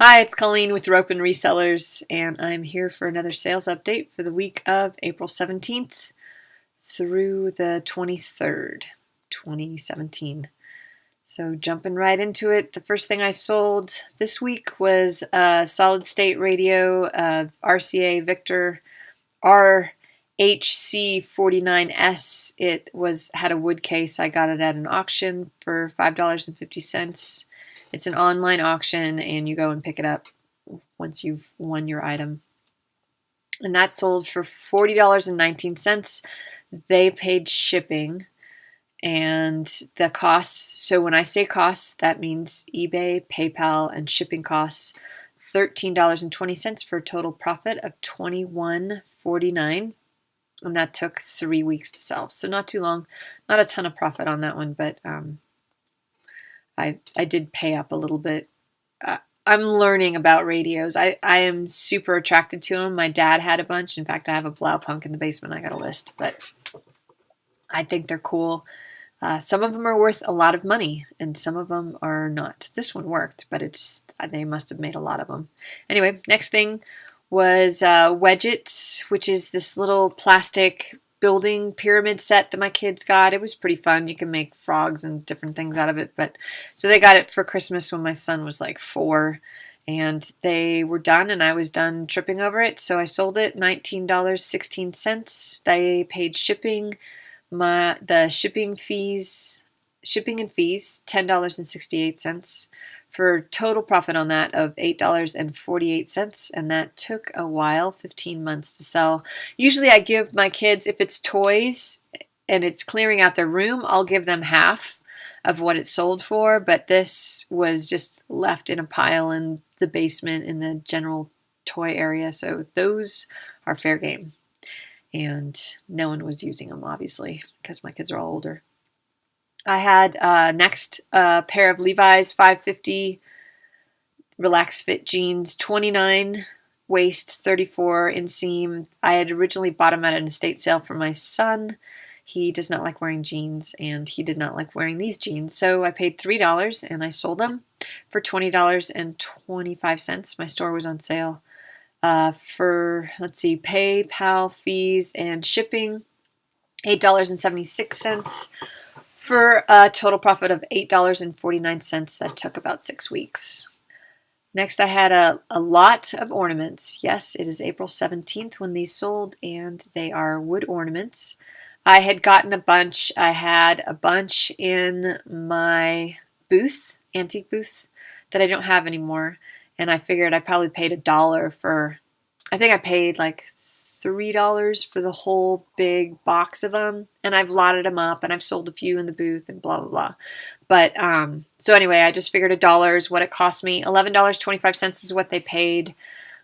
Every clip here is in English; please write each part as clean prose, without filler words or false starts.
Hi, it's Colleen with Rope and Resellers, and I'm here for another sales update for the week of April 17th through the 23rd, 2017. So jumping right into it, the first thing I sold this week was a solid state radio, RCA Victor RHC49S. It had a wood case. I got it at an auction for $5.50. It's an online auction, and you go and pick it up once you've won your item. And that sold for $40.19. They paid shipping and the costs. So when I say costs, that means eBay, PayPal, and shipping costs. $13.20 for a total profit of $21.49. And that took 3 weeks to sell. So not too long. Not a ton of profit on that one, but I did pay up a little bit. I'm learning about radios. I am super attracted to them. My dad had a bunch. In fact, I have a Blaupunk in the basement. I got a list, but I think they're cool. Some of them are worth a lot of money, and some of them are not. This one worked, but they must have made a lot of them. Anyway, next thing was Wedge It, which is this little plastic building pyramid set that my kids got. It was pretty fun. You can make frogs and different things out of it. So they got it for Christmas when my son was like 4, and they were done, and I was done tripping over it. So I sold it $19.16. They paid shipping. The shipping and fees $10.68 for a total profit on that of $8.48, and that took a while, 15 months to sell. Usually I give my kids, if it's toys and it's clearing out their room, I'll give them half of what it sold for, but this was just left in a pile in the basement in the general toy area, so those are fair game. And no one was using them, obviously, because my kids are all older. I had next a pair of Levi's 550 Relax Fit jeans, 29 waist, 34 inseam. I had originally bought them at an estate sale for my son. He does not like wearing jeans, and he did not like wearing these jeans. So I paid $3, and I sold them for $20.25. My store was on sale. For, PayPal fees and shipping, $8.76 for a total profit of $8.49. That took about 6 weeks. Next, I had a lot of ornaments. Yes, it is April 17th when these sold, and they are wood ornaments. I had gotten a bunch. I had a bunch in my booth, antique booth, that I don't have anymore. And I figured I probably paid $1 for, I think I paid like $3 for the whole big box of them. And I've lotted them up, and I've sold a few in the booth and blah, blah, blah. But, so anyway, I just figured $1 is what it cost me. $11.25 is what they paid.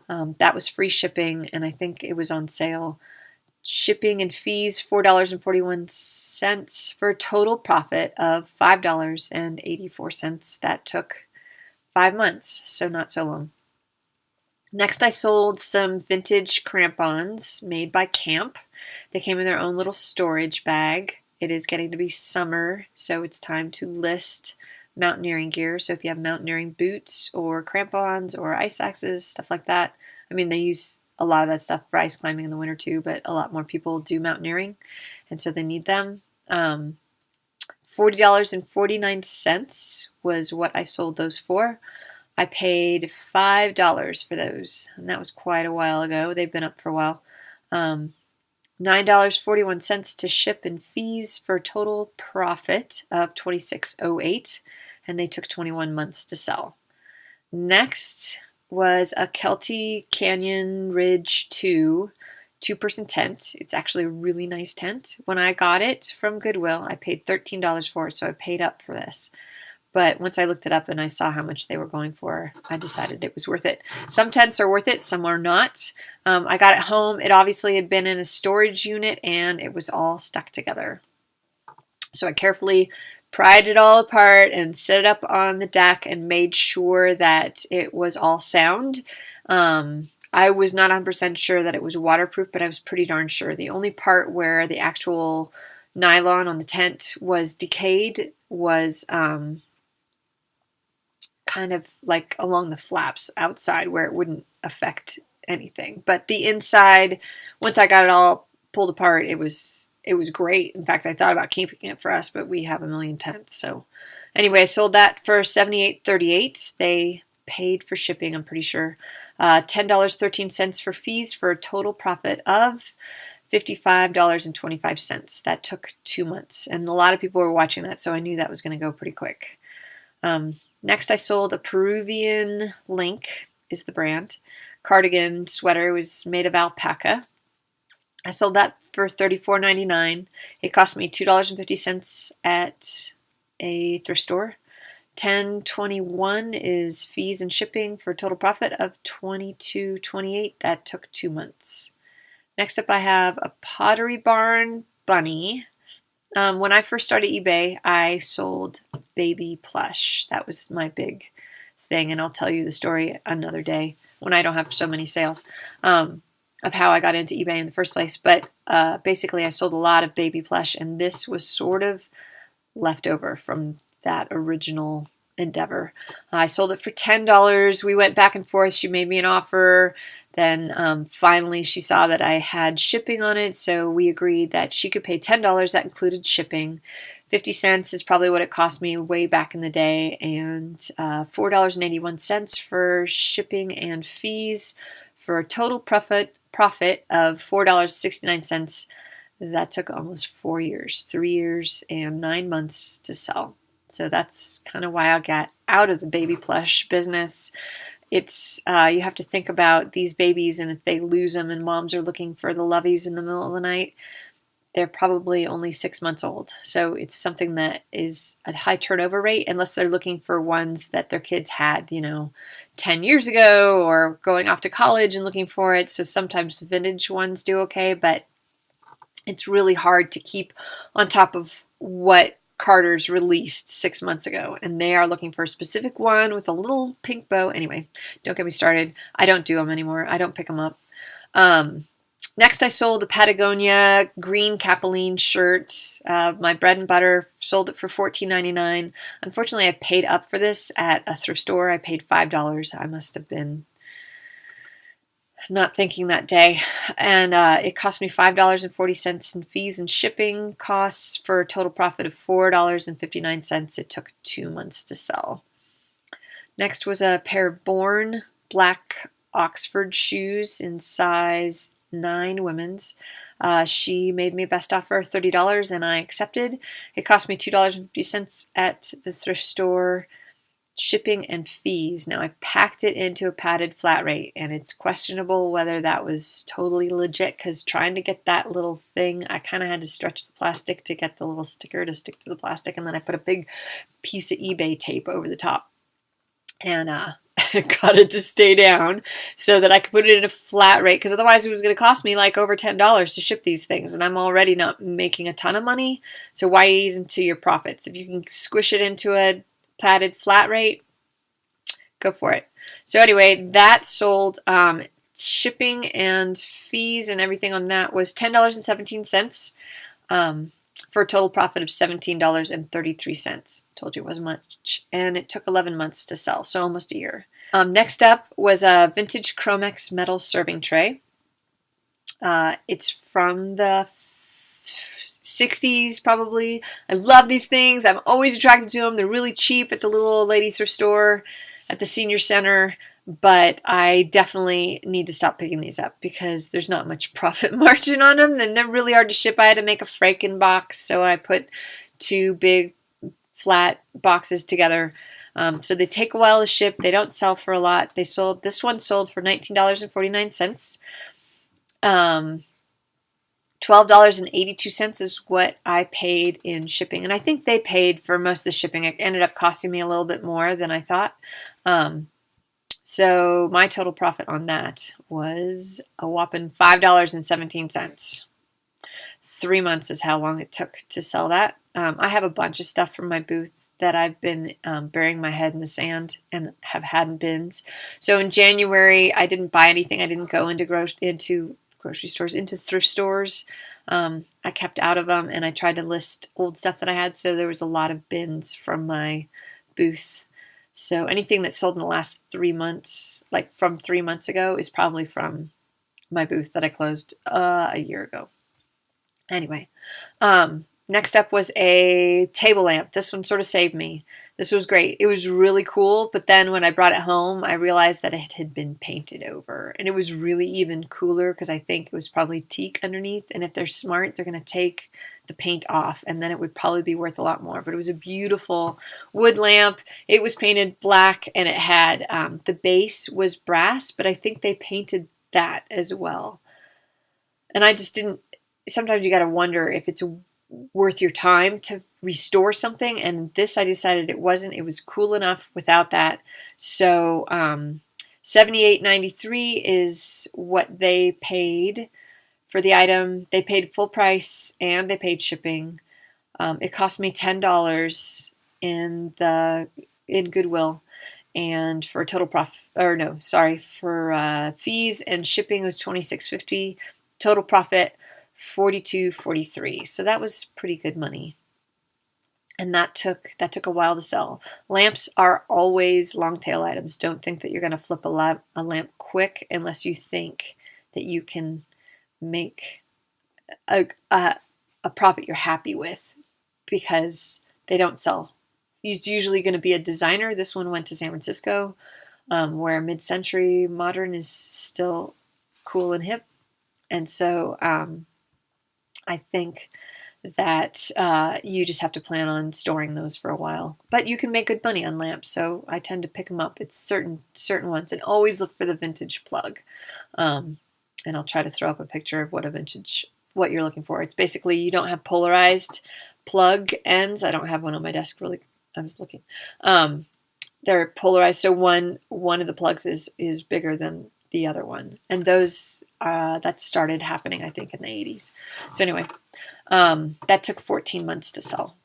That was free shipping, and I think it was on sale. Shipping and fees, $4.41 for a total profit of $5.84. That took 5 months, so not so long. Next, I sold some vintage crampons made by Camp. They came in their own little storage bag. It is getting to be summer, so it's time to list mountaineering gear. So if you have mountaineering boots or crampons or ice axes, stuff like that. I mean, they use a lot of that stuff for ice climbing in the winter too, but a lot more people do mountaineering, and so they need them. $40.49 was what I sold those for. I paid $5 for those, and that was quite a while ago. They've been up for a while. $9.41 to ship and fees for a total profit of $26.08, and they took 21 months to sell. Next was a Kelty Canyon Ridge 2 two-person tent. It's actually a really nice tent. When I got it from Goodwill, I paid $13 for it, so I paid up for this. But once I looked it up and I saw how much they were going for, I decided it was worth it. Some tents are worth it, some are not. I got it home. It obviously had been in a storage unit, and it was all stuck together. So I carefully pried it all apart and set it up on the deck and made sure that it was all sound. I was not 100% sure that it was waterproof, but I was pretty darn sure. The only part where the actual nylon on the tent was decayed was kind of like along the flaps outside where it wouldn't affect anything. But the inside, once I got it all pulled apart, it was great. In fact, I thought about keeping it for us, but we have a million tents. So anyway, I sold that for $78.38. They paid for shipping, I'm pretty sure. $10.13 for fees for a total profit of $55.25. That took 2 months. And a lot of people were watching that, so I knew that was going to go pretty quick. Next, I sold a Peruvian Link, is the brand. Cardigan sweater. It was made of alpaca. I sold that for $34.99. It cost me $2.50 at a thrift store. $10.21 is fees and shipping for a total profit of $22.28. That took 2 months. Next up, I have a Pottery Barn bunny. When I first started eBay, I sold baby plush. That was my big thing, and I'll tell you the story another day when I don't have so many sales of how I got into eBay in the first place. But basically, I sold a lot of baby plush, and this was sort of left over from that original endeavor. I sold it for $10. We went back and forth. She made me an offer. Then finally she saw that I had shipping on it, so we agreed that she could pay $10. That included shipping. 50 cents is probably what it cost me way back in the day, and $4.81 for shipping and fees for a total profit of $4.69. That took almost 4 years, 3 years and 9 months to sell. So that's kind of why I got out of the baby plush business. It's you have to think about these babies, and if they lose them and moms are looking for the loveys in the middle of the night, they're probably only 6 months old. So it's something that is a high turnover rate unless they're looking for ones that their kids had, 10 years ago or going off to college and looking for it. So sometimes vintage ones do okay, but it's really hard to keep on top of what Carter's released 6 months ago, and they are looking for a specific one with a little pink bow. Anyway, don't get me started. I don't do them anymore. I don't pick them up. Next, I sold a Patagonia green Capilene shirt. My bread and butter, sold it for $14.99. Unfortunately, I paid up for this at a thrift store. I paid $5. I must have been not thinking that day, and it cost me $5.40 in fees and shipping costs for a total profit of $4.59. It took 2 months to sell. Next was a pair of Born black Oxford shoes in size 9 women's. She made me a best offer of $30, and I accepted. It cost me $2.50 at the thrift store. Shipping and fees. Now I packed it into a padded flat rate, and it's questionable whether that was totally legit, because trying to get that little thing, I kind of had to stretch the plastic to get the little sticker to stick to the plastic, and then I put a big piece of eBay tape over the top and got it to stay down so that I could put it in a flat rate, because otherwise it was going to cost me like over $10 to ship these things, and I'm already not making a ton of money, so why eat into your profits? If you can squish it into a padded flat rate, go for it. So anyway, that sold. Shipping and fees and everything on that was $10.17 for a total profit of $17.33. Told you it wasn't much, and it took 11 months to sell, so almost a year. Next up was a vintage Chromex metal serving tray. It's from the 60s probably. I love these things. I'm always attracted to them. They're really cheap at the little old lady thrift store at the senior center, but I definitely need to stop picking these up because there's not much profit margin on them, and they're really hard to ship. I had to make a Franken box, so I put 2 big flat boxes together. So they take a while to ship. They don't sell for a lot. This one sold for $19.49. $12.82 is what I paid in shipping, and I think they paid for most of the shipping. It ended up costing me a little bit more than I thought. So my total profit on that was a whopping $5.17. 3 months is how long it took to sell that. I have a bunch of stuff from my booth that I've been burying my head in the sand and have had in bins. So in January, I didn't buy anything. I didn't go into grocery stores, into thrift stores. I kept out of them, and I tried to list old stuff that I had, so there was a lot of bins from my booth. So anything that's sold in the last 3 months, like from 3 months ago, is probably from my booth that I closed a year ago. Anyway, next up was a table lamp. This one sort of saved me. This was great. It was really cool, but then when I brought it home, I realized that it had been painted over. And it was really even cooler because I think it was probably teak underneath. And if they're smart, they're going to take the paint off, and then it would probably be worth a lot more. But it was a beautiful wood lamp. It was painted black, and it had, the base was brass, but I think they painted that as well. And I just didn't, sometimes you got to wonder if it's worth your time to restore something, and this I decided it wasn't. It was cool enough without that. So $78.93 is what they paid for the item. They paid full price and they paid shipping. It cost me $10 in Goodwill, and for a total for fees and shipping was $26.50. Total profit $42.43. So that was pretty good money. And that took a while to sell. Lamps are always long tail items. Don't think that you're going to flip a lamp quick unless you think that you can make a profit you're happy with, because they don't sell. It's usually going to be a designer. This one went to San Francisco, where mid-century modern is still cool and hip. And so I think that you just have to plan on storing those for a while. But you can make good money on lamps, so I tend to pick them up. It's certain ones, and always look for the vintage plug. And I'll try to throw up a picture of what you're looking for. It's basically, you don't have polarized plug ends. I don't have one on my desk, really. I was looking. They're polarized, so one of the plugs is bigger than the other one. And those, that started happening, I think, in the 80s. So anyway, that took 14 months to sell.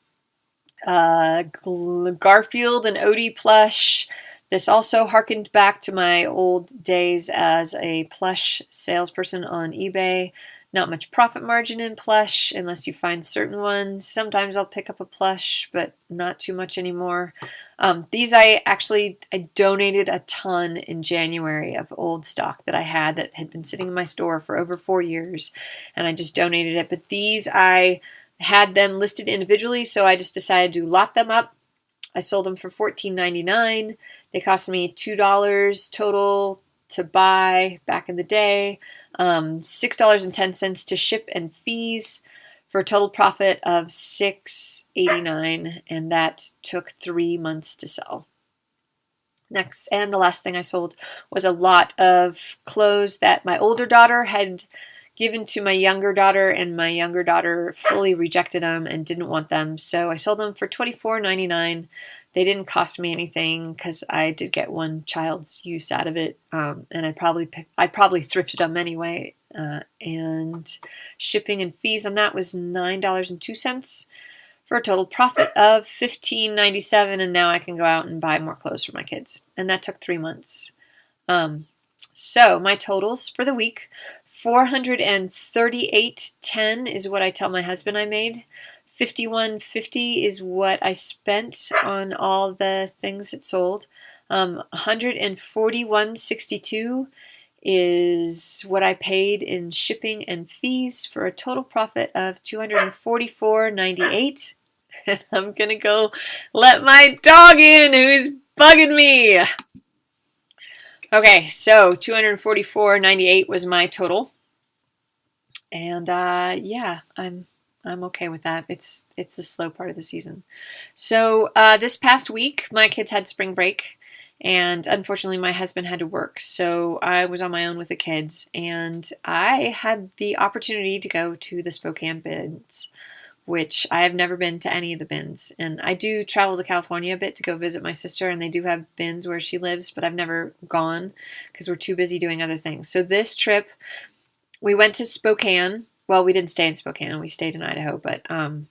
Garfield and Odie plush. This also harkened back to my old days as a plush salesperson on eBay. Not much profit margin in plush unless you find certain ones. Sometimes I'll pick up a plush, but not too much anymore. These I donated a ton in January of old stock that I had that had been sitting in my store for over 4 years, and I just donated it. But these, I had them listed individually, so I just decided to lot them up. I sold them for $14.99. They cost me $2 total to buy back in the day, $6.10 to ship and fees, for a total profit of $6.89, and that took 3 months to sell. Next, and the last thing I sold was a lot of clothes that my older daughter had given to my younger daughter, and my younger daughter fully rejected them and didn't want them, so I sold them for $24.99. They didn't cost me anything because I did get one child's use out of it, and I probably thrifted them anyway. And shipping and fees on that was $9.02 for a total profit of $15.97. And now I can go out and buy more clothes for my kids, and that took 3 months. So my totals for the week: $438.10 is what I tell my husband I made. $51.50 is what I spent on all the things that sold. $141.62 is what I paid in shipping and fees, for a total profit of $244.98. And I'm gonna go let my dog in, who's bugging me. Okay, so $244.98 was my total, and yeah, I'm okay with that. It's the slow part of the season. So this past week, my kids had spring break, and unfortunately my husband had to work, so I was on my own with the kids, and I had the opportunity to go to the Spokane bins, which I have never been to any of the bins. And I do travel to California a bit to go visit my sister, and they do have bins where she lives, but I've never gone because we're too busy doing other things. So this trip, we went to Spokane. Well, we didn't stay in Spokane. We stayed in Idaho, but and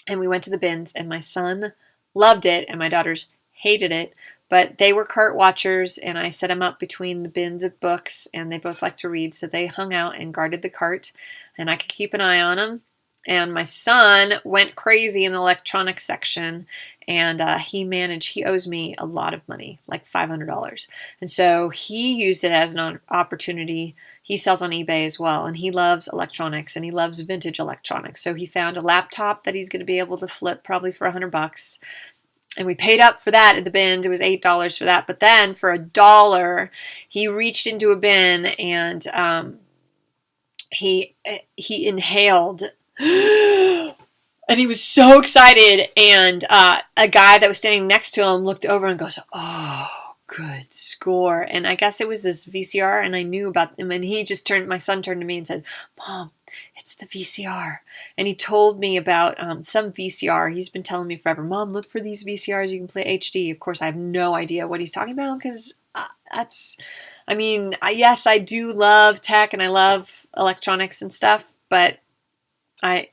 we went to the bins, and my son loved it, and my daughters hated it. But they were cart watchers, and I set them up between the bins of books, and they both like to read, so they hung out and guarded the cart, and I could keep an eye on them. And my son went crazy in the electronics section, and he owes me a lot of money, like $500. And so he used it as an opportunity. He sells on eBay as well, and he loves electronics, and he loves vintage electronics. So he found a laptop that he's going to be able to flip probably for $100. And we paid up for that at the bins. It was $8 for that. But then for $1, he reached into a bin and he inhaled. And he was so excited. And a guy that was standing next to him looked over and goes, "Oh, good score." And I guess it was this VCR, and I knew about him. And my son turned to me and said, "Mom, it's the VCR." And he told me about some VCR. He's been telling me forever, "Mom, look for these VCRs. You can play HD." Of course, I have no idea what he's talking about because yes, I do love tech and I love electronics and stuff, but I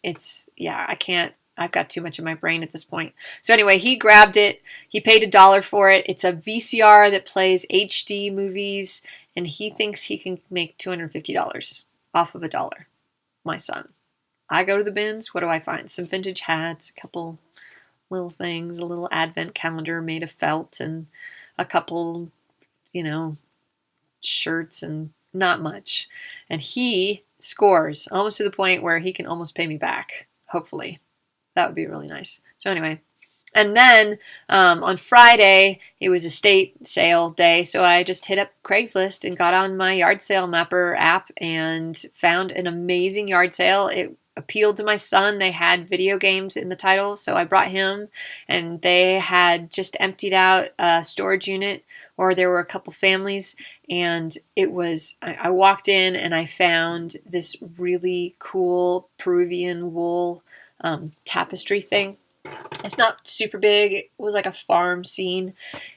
can't. I've got too much in my brain at this point. So anyway, he grabbed it. He paid $1 for it. It's a VCR that plays HD movies, and he thinks he can make $250 off of $1. My son. I go to the bins. What do I find? Some vintage hats, a couple little things, a little advent calendar made of felt, and a couple, shirts, and not much. And he scores almost to the point where he can almost pay me back. Hopefully. That would be really nice. So anyway, and then on Friday, it was a estate sale day, so I just hit up Craigslist and got on my yard sale mapper app and found an amazing yard sale. It appealed to my son. They had video games in the title, so I brought him, and they had just emptied out a storage unit, or there were a couple families, and I walked in and I found this really cool Peruvian wool tapestry thing. It's not super big. It was like a farm scene,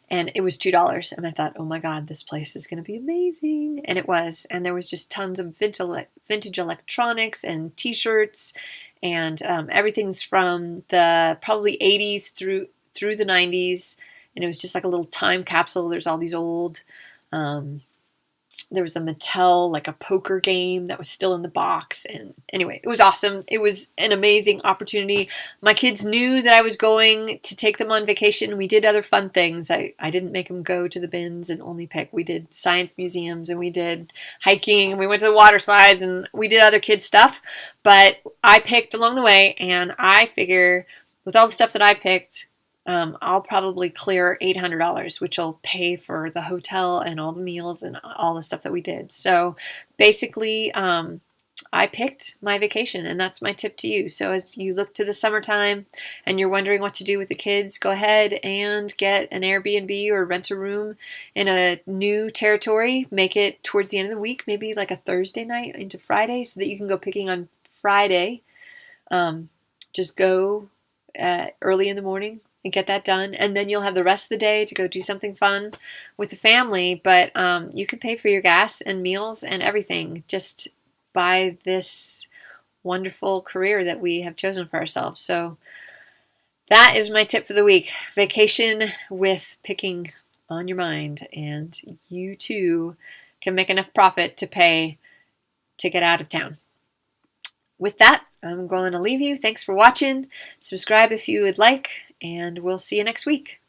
and it was $2. And I thought, oh my God, this place is going to be amazing. And it was. And there was just tons of vintage electronics and t-shirts, and everything's from the probably 80s through the 90s. And it was just like a little time capsule. There's all these old there was a Mattel, like a poker game that was still in the box. And anyway, it was awesome. It was an amazing opportunity. My kids knew that I was going to take them on vacation. We did other fun things. I didn't make them go to the bins and only pick. We did science museums, and we did hiking, and we went to the water slides, and we did other kids stuff. But I picked along the way, and I figure with all the stuff that I picked, I'll probably clear $800, which will pay for the hotel and all the meals and all the stuff that we did. So basically, I picked my vacation, and that's my tip to you. So as you look to the summertime and you're wondering what to do with the kids, go ahead and get an Airbnb or rent a room in a new territory. Make it towards the end of the week, maybe like a Thursday night into Friday, so that you can go picking on Friday. Just go early in the morning and get that done, and then you'll have the rest of the day to go do something fun with the family. But you can pay for your gas and meals and everything just by this wonderful career that we have chosen for ourselves. So that is my tip for the week. Vacation with Pickin on your mind, and you too can make enough profit to pay to get out of town. With that, I'm going to leave you. Thanks for watching. Subscribe if you would like, and we'll see you next week.